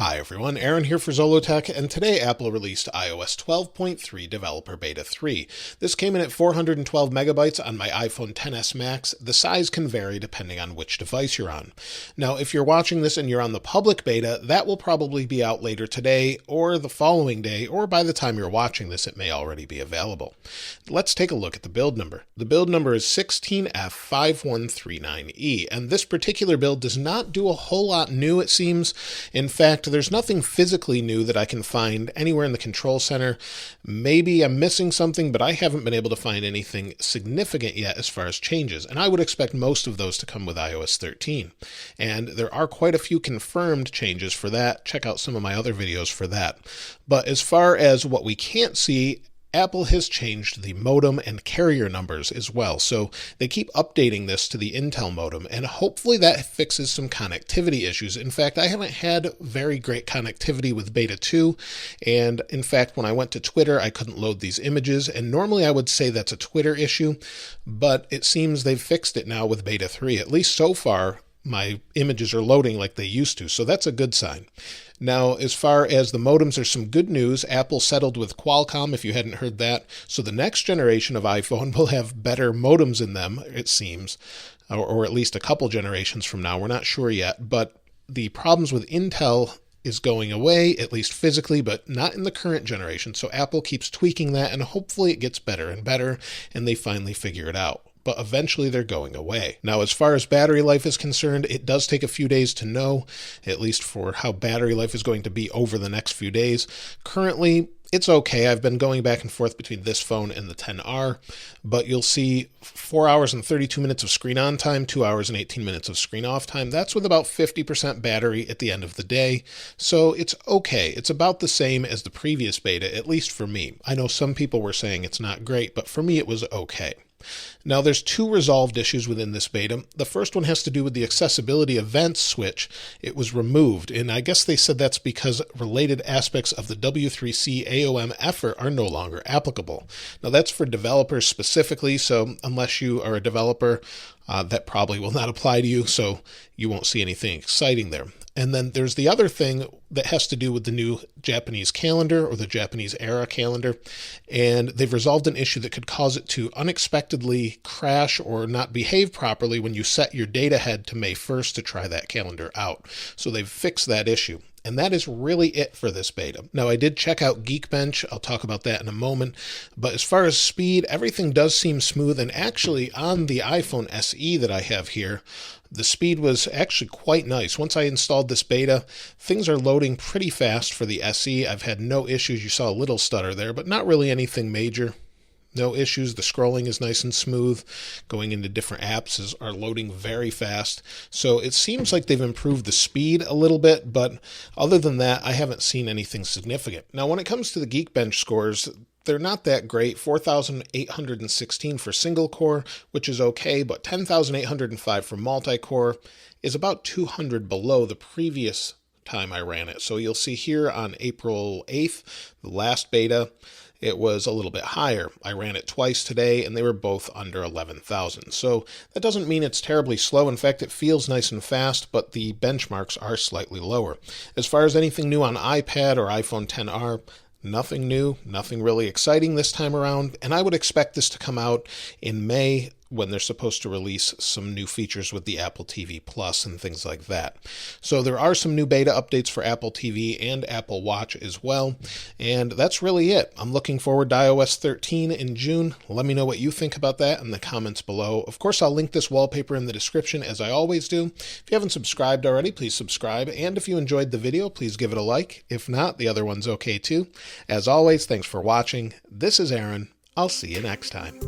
Hi everyone, Aaron here for Zollotech, and today Apple released iOS 12.3 Developer Beta 3. This came in at 412 megabytes on my iPhone XS Max. The size can vary depending on which device you're on. Now, if you're watching this and you're on the public beta, that will probably be out later today, or the following day, or by the time you're watching this, it may already be available. Let's take a look at the build number. The build number is 16F5139E, and this particular build does not do a whole lot new, it seems. In fact, there's nothing physically new that I can find anywhere in the control center. Maybe I'm missing something, but I haven't been able to find anything significant yet as far as changes, and I would expect most of those to come with iOS 13. And there are quite a few confirmed changes for that. Check out some of my other videos for that. But as far as what we can't see, Apple has changed the modem and carrier numbers as well, so they keep updating this to the Intel modem, and hopefully that fixes some connectivity issues. In fact, I haven't had very great connectivity with Beta 2, and in fact, when I went to Twitter, I couldn't load these images, and normally I would say that's a Twitter issue, but it seems they've fixed it now with Beta 3. At least so far, my images are loading like they used to, so that's a good sign. Now, as far as the modems, there's some good news. Apple settled with Qualcomm, if you hadn't heard that. So the next generation of iPhone will have better modems in them, it seems, or at least a couple generations from now. We're not sure yet, but the problems with Intel is going away, at least physically, but not in the current generation. So Apple keeps tweaking that, and hopefully it gets better and better, and they finally figure it out. But eventually they're going away. Now, as far as battery life is concerned, it does take a few days to know, at least for how battery life is going to be over the next few days. Currently, it's okay. I've been going back and forth between this phone and the XR, but you'll see 4 hours and 32 minutes of screen on time, 2 hours and 18 minutes of screen off time. That's with about 50% battery at the end of the day. So it's okay. It's about the same as the previous beta, at least for me. I know some people were saying it's not great, but for me it was okay. Now, there's two resolved issues within this beta. The first one has to do with the accessibility events switch. It was removed, and I guess they said that's because related aspects of the W3C AOM effort are no longer applicable. Now, that's for developers specifically, so unless you are a developer, that probably will not apply to you, so you won't see anything exciting there. And then there's the other thing that has to do with the new Japanese calendar, or the Japanese era calendar, and they've resolved an issue that could cause it to unexpectedly crash or not behave properly when you set your date ahead to May 1st to try that calendar out. So they've fixed that issue. And that is really it for this beta. Now, I did check out Geekbench. I'll talk about that in a moment. But as far as speed, everything does seem smooth. And actually, on the iPhone SE that I have here, the speed was actually quite nice. Once I installed this beta, things are loading pretty fast for the SE. I've had no issues. You saw a little stutter there, but not really anything major. No issues. The scrolling is nice and smooth. Going into different apps are loading very fast. So it seems like they've improved the speed a little bit, but other than that, I haven't seen anything significant. Now, when it comes to the Geekbench scores, they're not that great. 4,816 for single core, which is okay, but 10,805 for multi-core is about 200 below the previous time I ran it. So you'll see here on April 8th, the last beta, it was a little bit higher. I ran it twice today, and they were both under 11,000. So that doesn't mean it's terribly slow. In fact, it feels nice and fast, but the benchmarks are slightly lower. As far as anything new on iPad or iPhone XR, nothing new, nothing really exciting this time around, and I would expect this to come out in May when they're supposed to release some new features with the Apple TV Plus and things like that. So there are some new beta updates for Apple TV and Apple Watch as well, and that's really it. I'm looking forward to iOS 13 in June. Let me know what you think about that in the comments below. Of course, I'll link this wallpaper in the description as I always do. If you haven't subscribed already, please subscribe, and if you enjoyed the video, please give it a like. If not, the other one's okay too. As always, thanks for watching. This is Aaron. I'll see you next time.